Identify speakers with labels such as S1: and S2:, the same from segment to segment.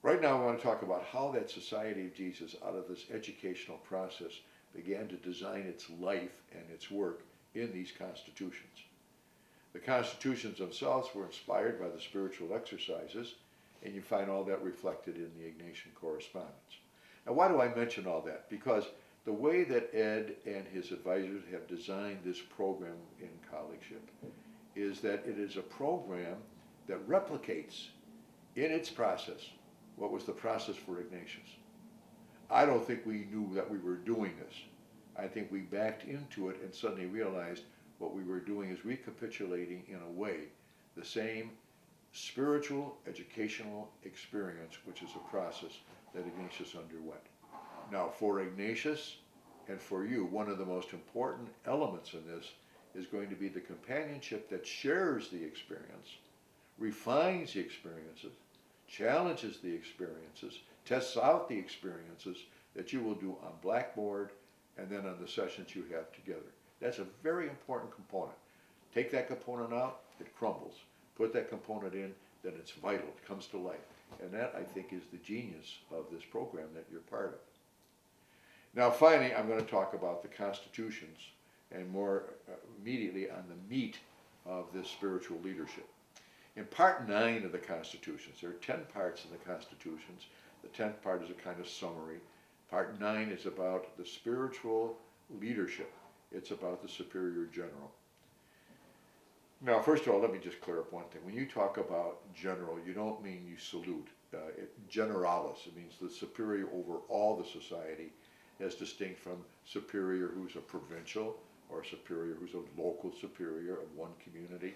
S1: Right now I want to talk about how that Society of Jesus, out of this educational process, began to design its life and its work in these constitutions. The constitutions themselves were inspired by the spiritual exercises, and you find all that reflected in the Ignatian correspondence. Now, why do I mention all that? Because the way that Ed and his advisors have designed this program in collegeship is that it is a program that replicates in its process what was the process for Ignatius. I don't think we knew that we were doing this. I think we backed into it and suddenly realized what we were doing is recapitulating in a way the same spiritual educational experience, which is a process that Ignatius underwent. Now, for Ignatius and for you, one of the most important elements in this is going to be the companionship that shares the experience, refines the experiences, challenges the experiences, tests out the experiences that you will do on Blackboard and then on the sessions you have together. That's a very important component. Take that component out, it crumbles. Put that component in, then it's vital, it comes to life. And that, I think, is the genius of this program that you're part of. Now, finally, I'm going to talk about the constitutions and more immediately on the meat of this spiritual leadership. In part 9 of the constitutions, there are 10 parts in the constitutions. The 10th part is a kind of summary. Part 9 is about the spiritual leadership. It's about the superior general. Now, first of all, let me just clear up one thing. When you talk about general, you don't mean you salute. Generalis, it means the superior over all the society, as distinct from superior who's a provincial or superior who's a local superior of one community.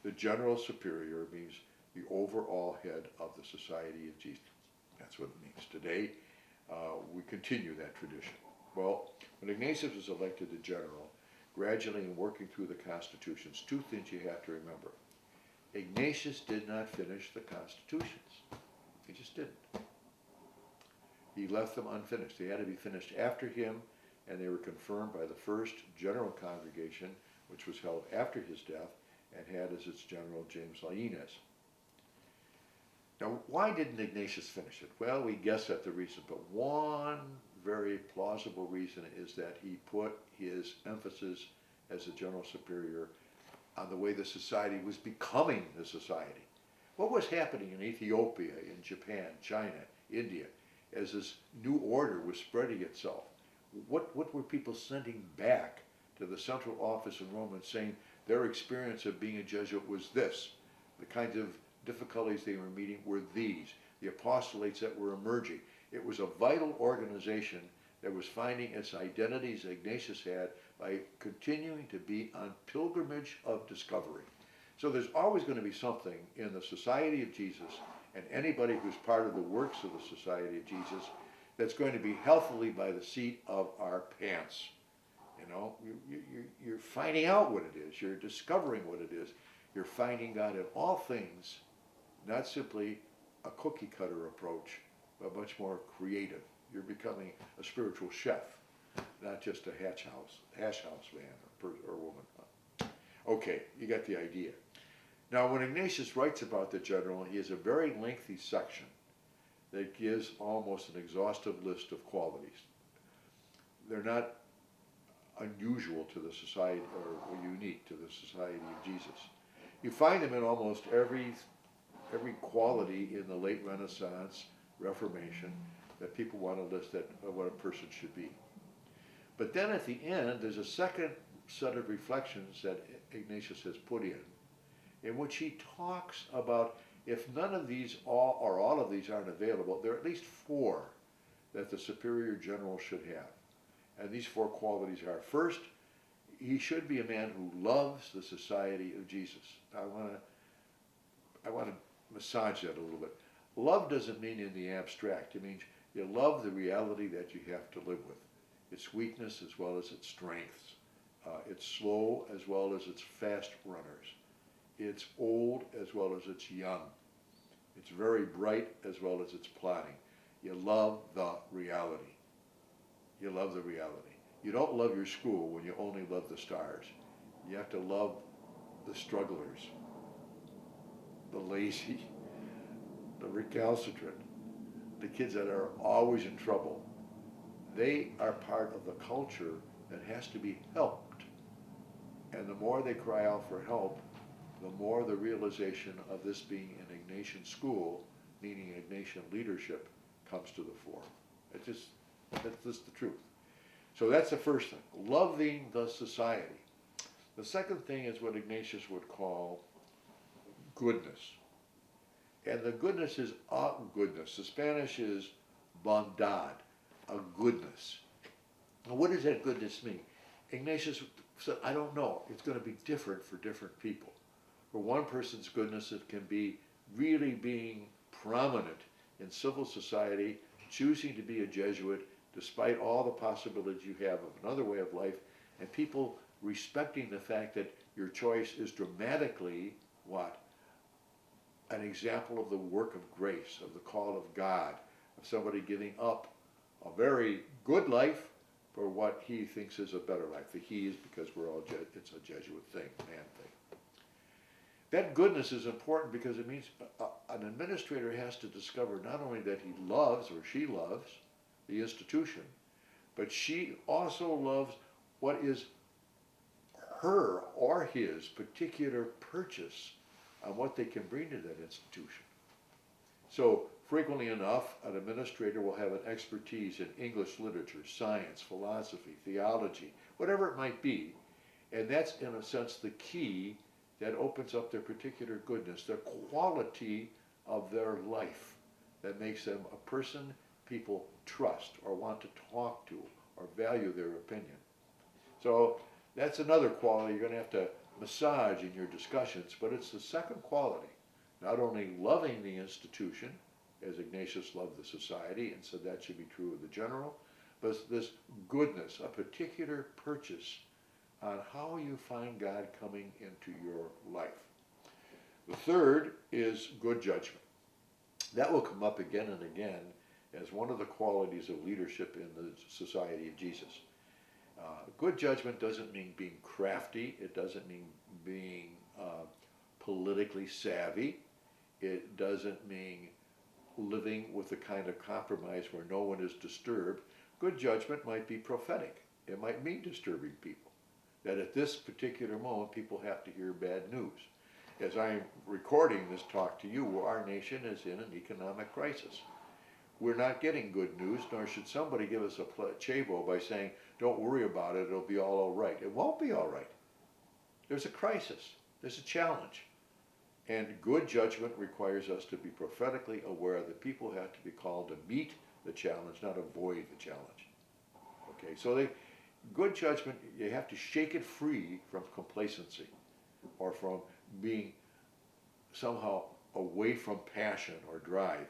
S1: The general superior means the overall head of the Society of Jesus. That's what it means. Today, we continue that tradition. Well, when Ignatius was elected the general, gradually in working through the constitutions, two things you have to remember. Ignatius did not finish the constitutions. He just didn't. He left them unfinished. They had to be finished after him, and they were confirmed by the first general congregation, which was held after his death, and had as its general James Lainez. Now, why didn't Ignatius finish it? Well, we guess at the reason, but one very plausible reason is that he put his emphasis as a general superior on the way the society was becoming the society. What was happening in Ethiopia, in Japan, China, India, as this new order was spreading itself? What were people sending back to the central office in Rome and saying their experience of being a Jesuit was this? The kinds of difficulties they were meeting were these. The apostolates that were emerging. It was a vital organization that was finding its identities Ignatius had by continuing to be on pilgrimage of discovery. So there's always going to be something in the Society of Jesus and anybody who's part of the works of the Society of Jesus that's going to be healthily by the seat of our pants. You know, you're finding out what it is. You're discovering what it is. You're finding God in all things, not simply a cookie cutter approach, but much more creative. You're becoming a spiritual chef, not just a hash house man or woman. Okay, you got the idea. Now, when Ignatius writes about the general, he has a very lengthy section that gives almost an exhaustive list of qualities. They're not unusual to the society or unique to the Society of Jesus. You find them in almost every quality in the late Renaissance, Reformation, that people want to list that what a person should be. But then at the end, there's a second set of reflections that Ignatius has put in which he talks about if none of these or all of these aren't available, there are at least 4 that the superior general should have. And these 4 qualities are, first, he should be a man who loves the Society of Jesus. I want to massage that a little bit. Love doesn't mean in the abstract. It means you love the reality that you have to live with, its weakness as well as its strengths, its slow as well as its fast runners, its old as well as its young, it's very bright as well as its plodding. You love the reality. You love the reality. You don't love your school when you only love the stars. You have to love the strugglers, the lazy, the recalcitrant, the kids that are always in trouble, they are part of the culture that has to be helped. And the more they cry out for help, the more the realization of this being an Ignatian school, meaning Ignatian leadership, comes to the fore. That's just the truth. So that's the first thing, loving the society. The second thing is what Ignatius would call goodness. And the goodness is a goodness. The Spanish is bondad, a goodness. Now what does that goodness mean? Ignatius said, I don't know. It's going to be different for different people. For one person's goodness, it can be really being prominent in civil society, choosing to be a Jesuit, despite all the possibilities you have of another way of life, and people respecting the fact that your choice is dramatically what? An example of the work of grace, of the call of God, of somebody giving up a very good life for what he thinks is a better life. The he is because we're all, it's a Jesuit thing, man thing. That goodness is important because it means an administrator has to discover not only that he loves or she loves the institution, but she also loves what is her or his particular purchase on what they can bring to that institution. So frequently enough, an administrator will have an expertise in English literature, science, philosophy, theology, whatever it might be, and that's in a sense the key that opens up their particular goodness, their quality of their life that makes them a person people trust or want to talk to or value their opinion. So that's another quality you're going to have to massage in your discussions, but it's the second quality. Not only loving the institution, as Ignatius loved the society and said that should be true of the general, but this goodness, a particular purchase on how you find God coming into your life. The third is good judgment. That will come up again and again as one of the qualities of leadership in the Society of Jesus. Good judgment doesn't mean being crafty. It doesn't mean being politically savvy. It doesn't mean living with the kind of compromise where no one is disturbed. Good judgment might be prophetic. It might mean disturbing people. That at this particular moment, people have to hear bad news. As I'm recording this talk to you, our nation is in an economic crisis. We're not getting good news, nor should somebody give us a placebo by saying, don't worry about it, it'll be all right. It won't be all right. There's a crisis. There's a challenge. And good judgment requires us to be prophetically aware that people have to be called to meet the challenge, not avoid the challenge. Okay, so good judgment, you have to shake it free from complacency or from being somehow away from passion or drive.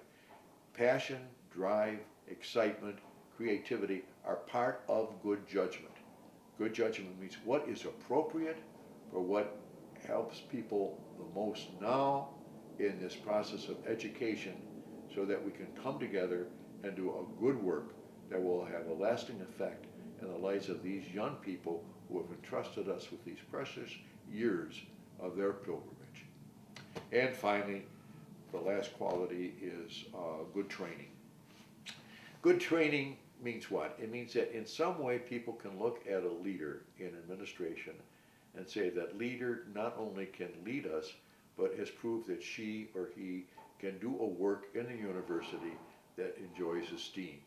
S1: Passion, drive, excitement, creativity are part of good judgment. Good judgment means what is appropriate for what helps people the most now in this process of education so that we can come together and do a good work that will have a lasting effect in the lives of these young people who have entrusted us with these precious years of their pilgrimage. And finally, the last quality is good training. Good training means what? It means that in some way people can look at a leader in administration and say that leader not only can lead us, but has proved that she or he can do a work in the university that enjoys esteem.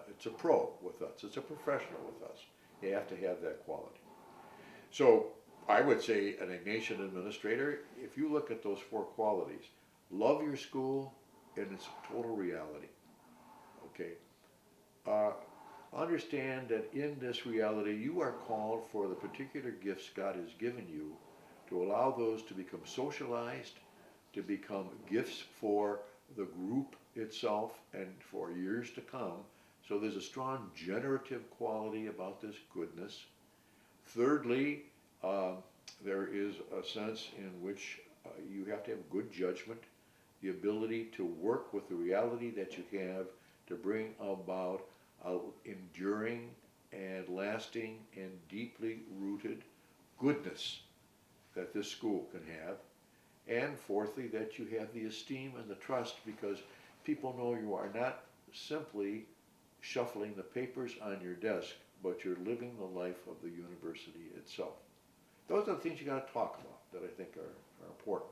S1: It's a pro with us. It's a professional with us. You have to have that quality. So I would say an Ignatian administrator, if you look at those four qualities, love your school in its total reality. Okay. Understand that in this reality you are called for the particular gifts God has given you to allow those to become socialized, to become gifts for the group itself and for years to come. So there's a strong generative quality about this goodness. Thirdly, there is a sense in which you have to have good judgment, the ability to work with the reality that you have to bring about enduring and lasting and deeply rooted goodness that this school can have. And fourthly, that you have the esteem and the trust because people know you are not simply shuffling the papers on your desk, but you're living the life of the university itself. Those are the things you got to talk about that I think are important.